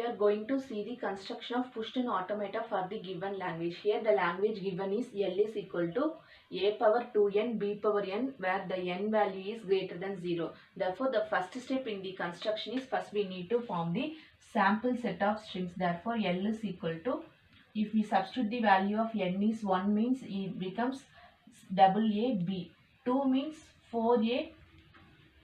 are going to see the construction of Pushtin automata for the given language. Here the language given is L is equal to a power 2n b power n, where the n value is greater than 0. Therefore, the first step in the construction is first we need to form the sample set of strings. Therefore, L is equal to, if we substitute the value of n is 1 means it becomes double A B, 2 means 4A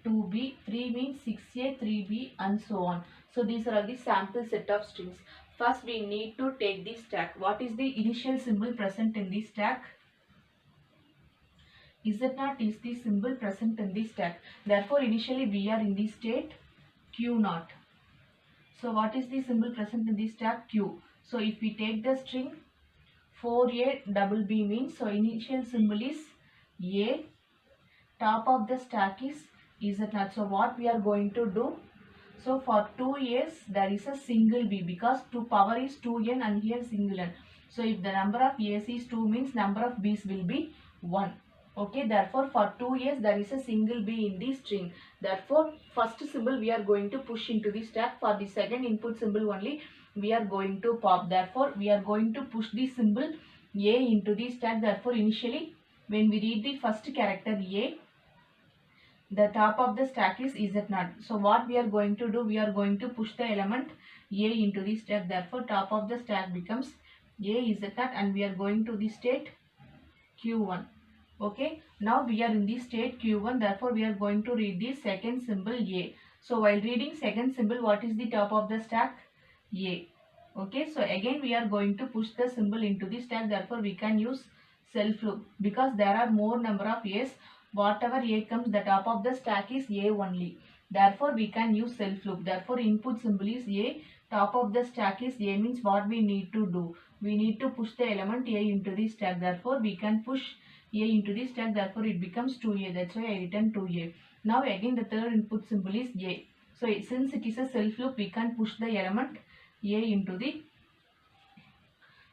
2B, 3 means 6A 3B, and so on. So these are the sample set of strings. First we need to take the stack. What is the initial symbol present in the stack? Z0 is the symbol present in the stack. Therefore, initially we are in the state Q0. So what is the symbol present in the stack? Q. So if we take the string 4A double B means, so initial symbol is A, top of the stack is Z0. So what we are going to do? So for 2 A's there is a single B, because 2 power is 2n and here single n. So if the number of A's is 2 means number of B's will be 1. Okay, therefore for 2 A's there is a single B in the string. Therefore first symbol we are going to push into the stack. For the second input symbol only we are going to pop. Therefore we are going to push the symbol A into the stack. Therefore initially when we read the first character A, the top of the stack is Z0. So what we are going to do? We are going to push the element A into the stack. Therefore top of the stack becomes A Z0 and we are going to the state Q1. Okay. Now we are in the state Q1. Therefore we are going to read the second symbol A. So while reading second symbol, what is the top of the stack? A. Okay. So again we are going to push the symbol into the stack. Therefore we can use self loop, because there are more number of A's. Whatever A comes, the top of the stack is A only. Therefore, we can use self loop. Therefore, input symbol is A. Top of the stack is A means what we need to do? We need to push the element A into the stack. Therefore, we can push A into the stack. Therefore, it becomes 2A. That's why I written 2A. Now, again, the third input symbol is A. So, since it is a self loop, we can push the element A into the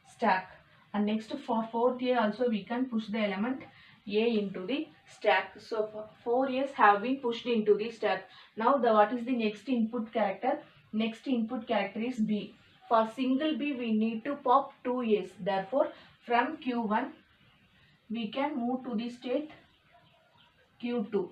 stack. And next, for fourth A also, we can push the element A into the stack. So 4 A's have been pushed into the stack. Now what is the next input character? Next input character is B. For single B we need to pop 2 A's. Therefore from Q1 we can move to the state Q2.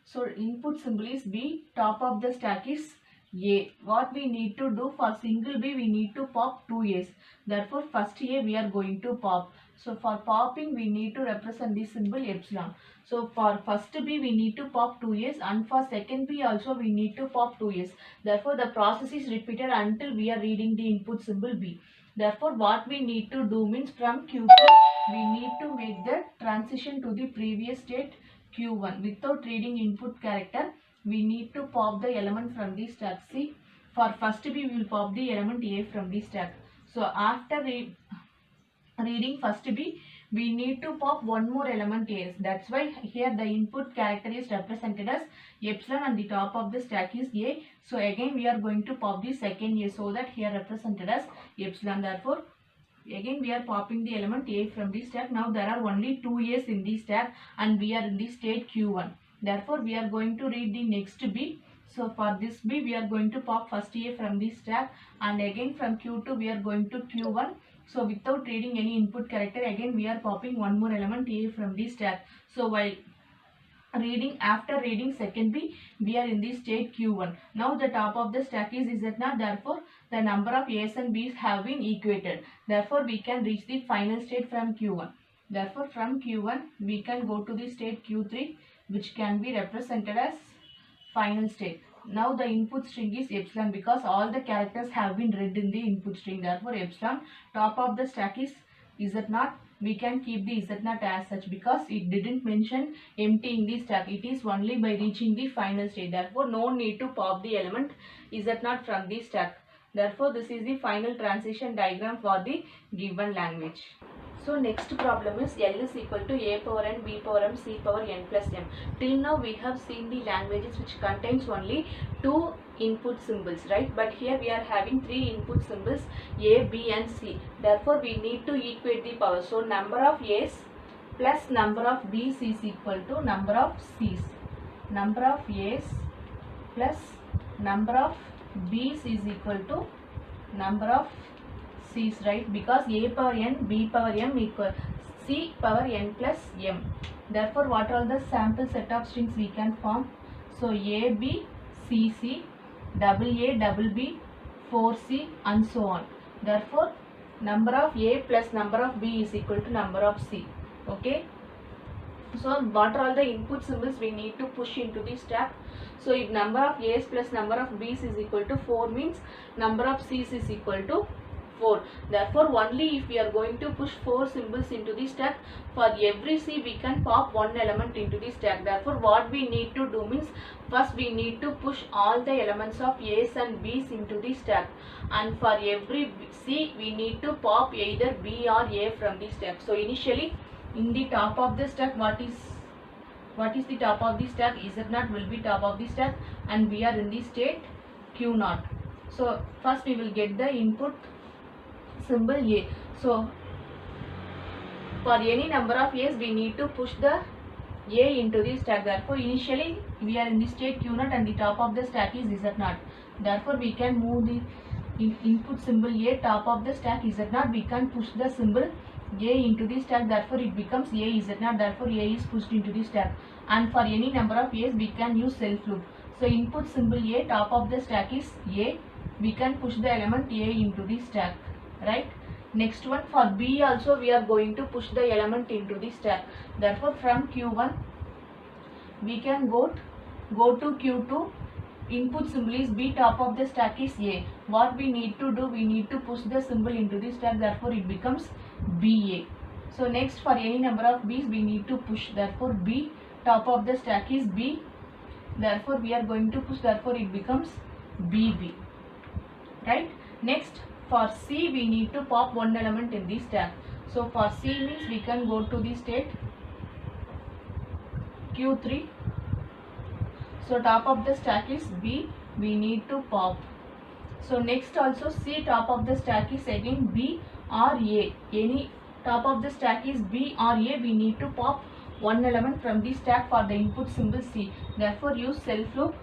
So input symbol is B. Top of the stack is A. What we need to do? For single B we need to pop 2 A's. Therefore first A we are going to pop. So for popping we need to represent the symbol epsilon. So for first B we need to pop 2 A's, and for second B also we need to pop 2 A's. Therefore the process is repeated until we are reading the input symbol B. Therefore what we need to do means from Q2 we need to make the transition to the previous state Q1. Without reading input character we need to pop the element from the stack. See, for first B we will pop the element A from the stack. So after reading first B, we need to pop one more element A. That's why here the input character is represented as epsilon and the top of the stack is A. So again we are going to pop the second A, so that here represented as epsilon. Therefore again we are popping the element A from the stack. Now there are only 2 A's in the stack and we are in the state Q1. Therefore we are going to read the next B. So for this B we are going to pop first A from the stack, and again from Q2 we are going to Q1. So without reading any input character, again we are popping one more element A from the stack. So while after reading second B, we are in the state Q1. Now the top of the stack is Z0. Therefore the number of A's and B's have been equated. Therefore we can reach the final state from Q1. Therefore from Q1 we can go to the state Q3, which can be represented as final state. Now the input string is epsilon, because all the characters have been read in the input string. Therefore epsilon, top of the stack is Z0. We can keep the Z0 as such, because it didn't mention empty in the stack. It is only by reaching the final state. Therefore no need to pop the element Z0 from the stack. Therefore this is the final transition diagram for the given language. So next problem is L is equal to A power n, B power m, C power n plus m. Till now we have seen the languages which contains only 2 input symbols, right? But here we are having 3 input symbols A, B and C. Therefore we need to equate the power. So number of A's plus number of B's is equal to number of C's. Number of A's plus number of B's is equal to number of c's, right? Because a power n, b power m equal c power n plus m. Therefore, what are the sample set of strings we can form? So a, b, c, c, double a, double b, 4c and so on. Therefore, number of a plus number of b is equal to number of c. Okay. So what are all the input symbols we need to push into the stack? So if number of a's plus number of b's is equal to 4 means number of c's is equal to 4. Therefore, only if we are going to push 4 symbols into the stack, for every c we can pop one element into the stack. Therefore, what we need to do means first we need to push all the elements of a's and b's into the stack, and for every c we need to pop either b or a from the stack. So initially in the top of the stack, what is the top of the stack? Z0 will be top of the stack and we are in the state Q0. So first we will get the input symbol A. So for any number of A's we need to push the A into the stack. Therefore initially we are in the state Q0 and the top of the stack is Z0. Therefore we can move the input symbol A, top of the stack Z0. We can push the symbol A into the stack, therefore it becomes A Z0, therefore A is pushed into the stack. And for any number of A's we can use self loop. So input symbol A, top of the stack is A, we can push the element A into the stack, right? Next one, for B also we are going to push the element into the stack. Therefore from Q1 we can go to Q2. Input symbol is B, top of the stack is A. What we need to do, we need to push the symbol into the stack, therefore it becomes BA. So next, for any number of B's we need to push, therefore B, top of the stack is B, therefore we are going to push, therefore it becomes BB, right? Next, for C we need to pop one element in the stack. So for C means we can go to the state Q3. So top of the stack is B, we need to pop. So next also C, top of the stack is again B or A. Any top of the stack is B or A, we need to pop one element from the stack for the input symbol C. Therefore use self loop.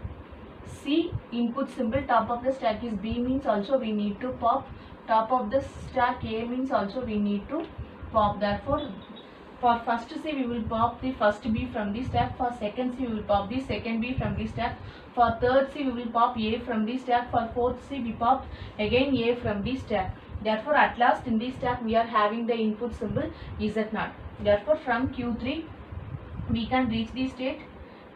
C, input symbol, top of the stack is B means also we need to pop. Top of the stack A means also we need to pop. Therefore for first C we will pop the first B from the stack. For second C we will pop the second B from the stack. For third C we will pop A from the stack. For fourth C we pop again A from the stack. Therefore at last in the stack we are having the input symbol Z0. Therefore from Q3 we can reach the state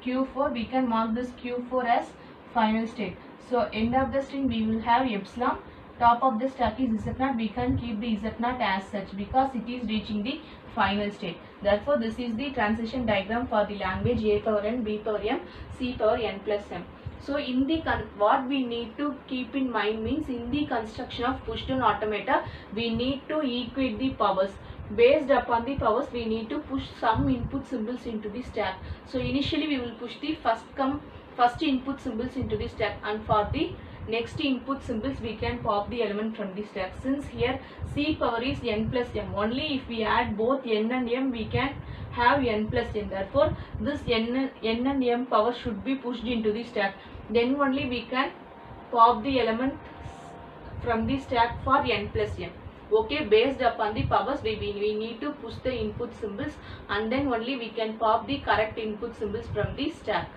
Q4. We can mark this Q4 as final state. So end of the string we will have epsilon. Top of the stack is Z0. We can keep the Z0 as such because it is reaching the final state. Therefore this is the transition diagram for the language A power n, B power m, C power n plus m. So in the what we need to keep in mind means in the construction of push down automata we need to equate the powers. Based upon the powers we need to push some input symbols into the stack. So initially we will push the first input symbols into the stack, and for the next input symbols we can pop the element from the stack. Since here C power is n plus m, only if we add both n and m we can have n plus n. Therefore this n and m power should be pushed into the stack. Then only we can pop the element from the stack for n plus m. Okay, based upon the powers we need to push the input symbols and then only we can pop the correct input symbols from the stack.